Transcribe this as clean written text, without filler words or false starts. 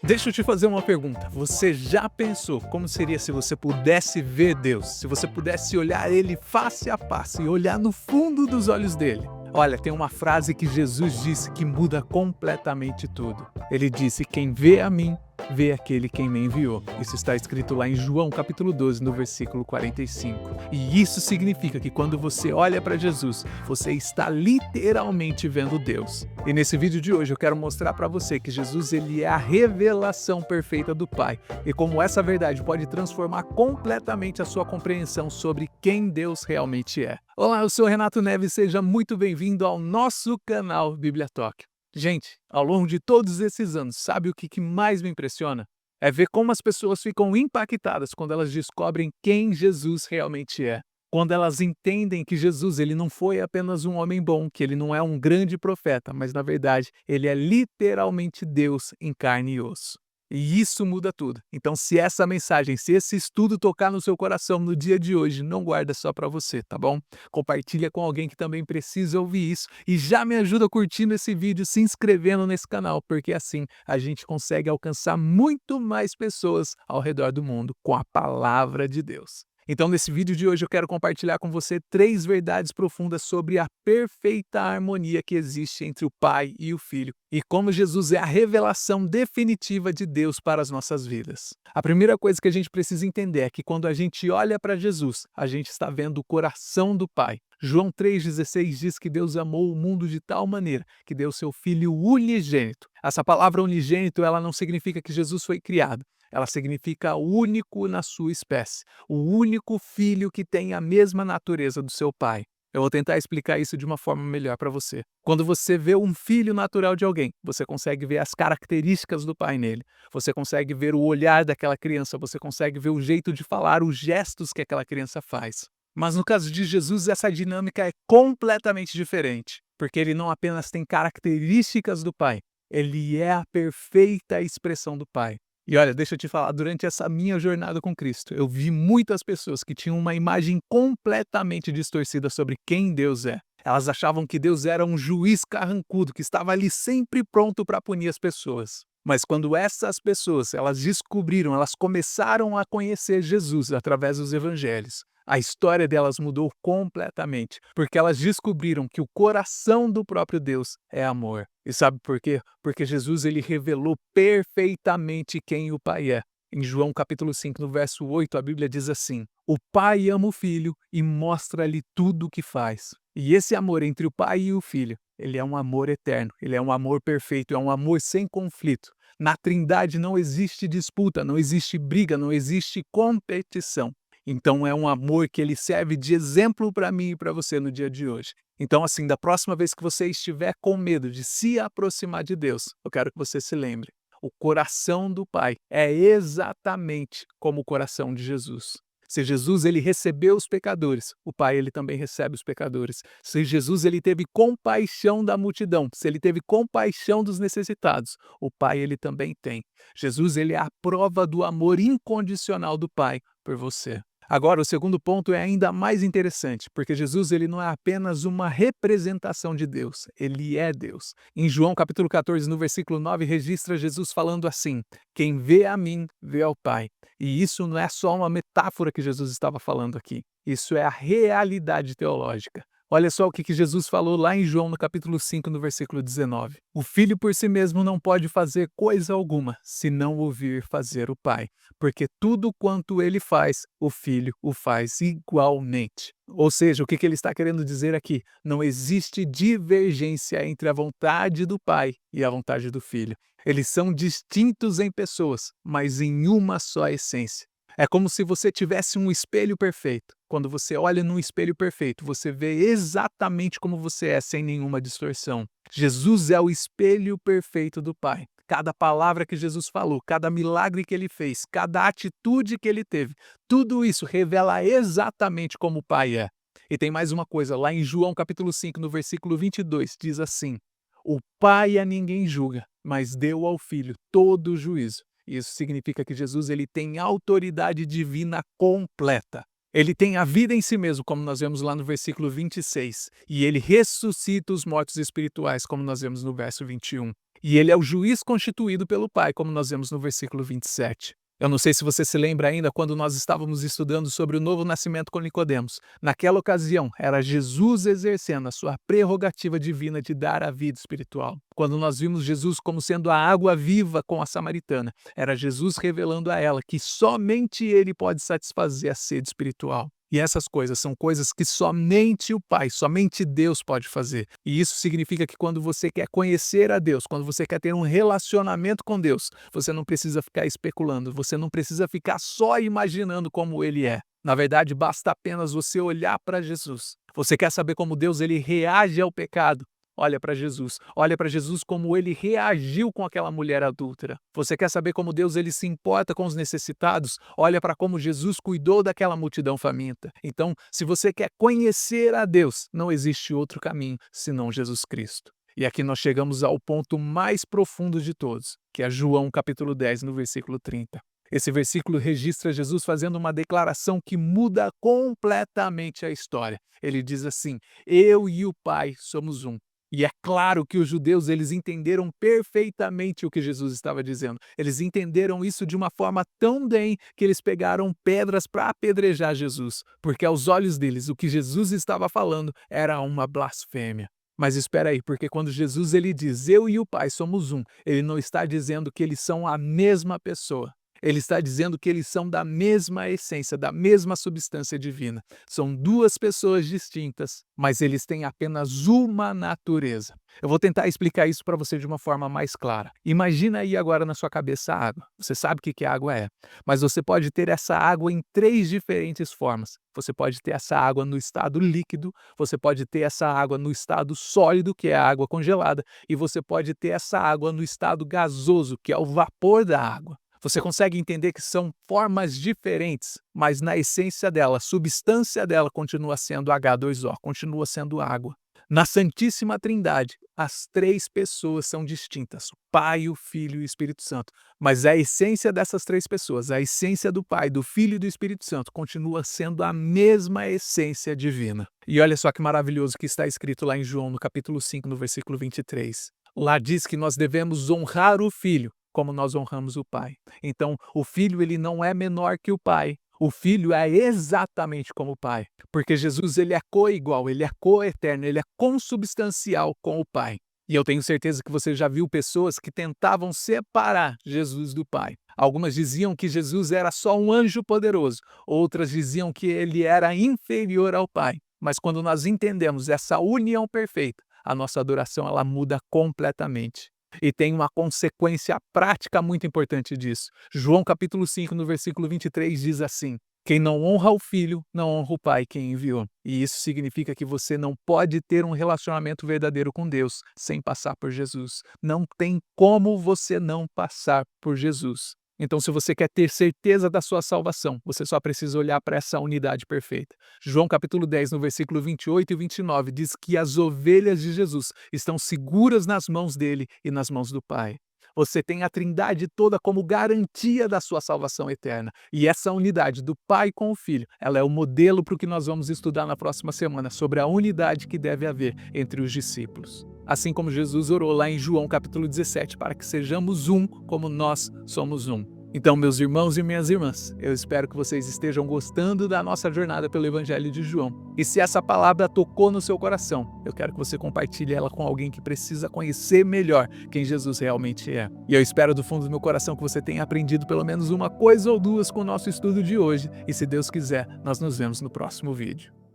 Deixa eu te fazer uma pergunta. Você já pensou como seria se você pudesse ver Deus? Se você pudesse olhar Ele face a face e olhar no fundo dos olhos dele? Olha, tem uma frase que Jesus disse que muda completamente tudo. Ele disse: "Quem vê a mim, vê aquele quem me enviou." Isso está escrito lá em João capítulo 12, no versículo 45. E isso significa que quando você olha para Jesus, você está literalmente vendo Deus. E nesse vídeo de hoje eu quero mostrar para você que Jesus ele é a revelação perfeita do Pai e como essa verdade pode transformar completamente a sua compreensão sobre quem Deus realmente é. Olá, eu sou Renato Neves, seja muito bem-vindo ao nosso canal Bíblia Talk. Gente, ao longo de todos esses anos, sabe o que mais me impressiona? É ver como as pessoas ficam impactadas quando elas descobrem quem Jesus realmente é. Quando elas entendem que Jesus ele não foi apenas um homem bom, que ele não é um grande profeta, mas na verdade ele é literalmente Deus em carne e osso. E isso muda tudo. Então, se essa mensagem, se esse estudo tocar no seu coração no dia de hoje, não guarda só para você, tá bom? Compartilha com alguém que também precisa ouvir isso e já me ajuda curtindo esse vídeo, se inscrevendo nesse canal, porque assim a gente consegue alcançar muito mais pessoas ao redor do mundo com a palavra de Deus. Então, nesse vídeo de hoje, eu quero compartilhar com você 3 verdades profundas sobre a perfeita harmonia que existe entre o Pai e o Filho e como Jesus é a revelação definitiva de Deus para as nossas vidas. A primeira coisa que a gente precisa entender é que quando a gente olha para Jesus, a gente está vendo o coração do Pai. João 3,16 diz que Deus amou o mundo de tal maneira que deu seu Filho unigênito. Essa palavra unigênito, ela não significa que Jesus foi criado. Ela significa único na sua espécie, o único filho que tem a mesma natureza do seu pai. Eu vou tentar explicar isso de uma forma melhor para você. Quando você vê um filho natural de alguém, você consegue ver as características do pai nele. Você consegue ver o olhar daquela criança, você consegue ver o jeito de falar, os gestos que aquela criança faz. Mas no caso de Jesus, essa dinâmica é completamente diferente, porque ele não apenas tem características do pai, ele é a perfeita expressão do pai. E olha, deixa eu te falar, durante essa minha jornada com Cristo, eu vi muitas pessoas que tinham uma imagem completamente distorcida sobre quem Deus é. Elas achavam que Deus era um juiz carrancudo, que estava ali sempre pronto para punir as pessoas. Mas quando essas pessoas, elas descobriram, elas começaram a conhecer Jesus através dos evangelhos, a história delas mudou completamente, porque elas descobriram que o coração do próprio Deus é amor. E sabe por quê? Porque Jesus ele revelou perfeitamente quem o Pai é. Em João capítulo 5, no verso 8, a Bíblia diz assim: "O Pai ama o Filho e mostra-lhe tudo o que faz." E esse amor entre o Pai e o Filho, ele é um amor eterno, ele é um amor perfeito, é um amor sem conflito. Na Trindade não existe disputa, não existe briga, não existe competição. Então é um amor que ele serve de exemplo para mim e para você no dia de hoje. Então, assim, da próxima vez que você estiver com medo de se aproximar de Deus, eu quero que você se lembre. O coração do Pai é exatamente como o coração de Jesus. Se Jesus ele recebeu os pecadores, o Pai ele também recebe os pecadores. Se Jesus ele teve compaixão da multidão, se ele teve compaixão dos necessitados, o Pai ele também tem. Jesus ele é a prova do amor incondicional do Pai por você. Agora, o segundo ponto é ainda mais interessante, porque Jesus ele não é apenas uma representação de Deus, ele é Deus. Em João capítulo 14, no versículo 9, registra Jesus falando assim: "Quem vê a mim, vê ao Pai." E isso não é só uma metáfora que Jesus estava falando aqui, isso é a realidade teológica. Olha só o que Jesus falou lá em João, no capítulo 5, no versículo 19. "O Filho por si mesmo não pode fazer coisa alguma, se não ouvir fazer o Pai, porque tudo quanto ele faz, o Filho o faz igualmente." Ou seja, o que ele está querendo dizer aqui? Não existe divergência entre a vontade do Pai e a vontade do Filho. Eles são distintos em pessoas, mas em uma só essência. É como se você tivesse um espelho perfeito. Quando você olha num espelho perfeito, você vê exatamente como você é, sem nenhuma distorção. Jesus é o espelho perfeito do Pai. Cada palavra que Jesus falou, cada milagre que ele fez, cada atitude que ele teve, tudo isso revela exatamente como o Pai é. E tem mais uma coisa, lá em João capítulo 5, no versículo 22, diz assim: "O Pai a ninguém julga, mas deu ao Filho todo o juízo." Isso significa que Jesus ele tem autoridade divina completa. Ele tem a vida em si mesmo, como nós vemos lá no versículo 26, e ele ressuscita os mortos espirituais, como nós vemos no verso 21. E ele é o juiz constituído pelo Pai, como nós vemos no versículo 27. Eu não sei se você se lembra ainda quando nós estávamos estudando sobre o novo nascimento com Nicodemos. Naquela ocasião, era Jesus exercendo a sua prerrogativa divina de dar a vida espiritual. Quando nós vimos Jesus como sendo a água viva com a samaritana, era Jesus revelando a ela que somente ele pode satisfazer a sede espiritual. E essas coisas são coisas que somente o Pai, somente Deus pode fazer. E isso significa que quando você quer conhecer a Deus, quando você quer ter um relacionamento com Deus, você não precisa ficar especulando, você não precisa ficar só imaginando como Ele é. Na verdade, basta apenas você olhar para Jesus. Você quer saber como Deus ele reage ao pecado? Olha para Jesus como ele reagiu com aquela mulher adúltera. Você quer saber como Deus ele se importa com os necessitados? Olha para como Jesus cuidou daquela multidão faminta. Então, se você quer conhecer a Deus, não existe outro caminho senão Jesus Cristo. E aqui nós chegamos ao ponto mais profundo de todos, que é João capítulo 10, no versículo 30. Esse versículo registra Jesus fazendo uma declaração que muda completamente a história. Ele diz assim: eu e o Pai somos um. E é claro que os judeus eles entenderam perfeitamente o que Jesus estava dizendo. Eles entenderam isso de uma forma tão bem que eles pegaram pedras para apedrejar Jesus, porque aos olhos deles o que Jesus estava falando era uma blasfêmia. Mas espera aí, porque quando Jesus ele diz eu e o Pai somos um, ele não está dizendo que eles são a mesma pessoa. Ele está dizendo que eles são da mesma essência, da mesma substância divina. São duas pessoas distintas, mas eles têm apenas uma natureza. Eu vou tentar explicar isso para você de uma forma mais clara. Imagina aí agora na sua cabeça a água. Você sabe o que a água é, mas você pode ter essa água em três diferentes formas. Você pode ter essa água no estado líquido, você pode ter essa água no estado sólido, que é a água congelada, e você pode ter essa água no estado gasoso, que é o vapor da água. Você consegue entender que são formas diferentes, mas na essência dela, a substância dela continua sendo H2O, continua sendo água. Na Santíssima Trindade, as três pessoas são distintas, o Pai, o Filho e o Espírito Santo. Mas a essência dessas três pessoas, a essência do Pai, do Filho e do Espírito Santo, continua sendo a mesma essência divina. E olha só que maravilhoso que está escrito lá em João, no capítulo 5, no versículo 23. Lá diz que nós devemos honrar o Filho, como nós honramos o Pai. Então, o Filho ele não é menor que o Pai. O Filho é exatamente como o Pai, porque Jesus ele é coigual, ele é coeterno, ele é consubstancial com o Pai. E eu tenho certeza que você já viu pessoas que tentavam separar Jesus do Pai. Algumas diziam que Jesus era só um anjo poderoso, outras diziam que ele era inferior ao Pai. Mas quando nós entendemos essa união perfeita, a nossa adoração ela muda completamente. E tem uma consequência prática muito importante disso. João capítulo 5, no versículo 23, diz assim: quem não honra o Filho, não honra o Pai que enviou. E isso significa que você não pode ter um relacionamento verdadeiro com Deus sem passar por Jesus. Não tem como você não passar por Jesus. Então, se você quer ter certeza da sua salvação, você só precisa olhar para essa unidade perfeita. João capítulo 10, no versículo 28 e 29, diz que as ovelhas de Jesus estão seguras nas mãos dele e nas mãos do Pai. Você tem a Trindade toda como garantia da sua salvação eterna. E essa unidade do Pai com o Filho, ela é o modelo para o que nós vamos estudar na próxima semana, sobre a unidade que deve haver entre os discípulos. Assim como Jesus orou lá em João capítulo 17, para que sejamos um como nós somos um. Então, meus irmãos e minhas irmãs, eu espero que vocês estejam gostando da nossa jornada pelo Evangelho de João. E se essa palavra tocou no seu coração, eu quero que você compartilhe ela com alguém que precisa conhecer melhor quem Jesus realmente é. E eu espero do fundo do meu coração que você tenha aprendido pelo menos uma coisa ou duas com o nosso estudo de hoje. E se Deus quiser, nós nos vemos no próximo vídeo.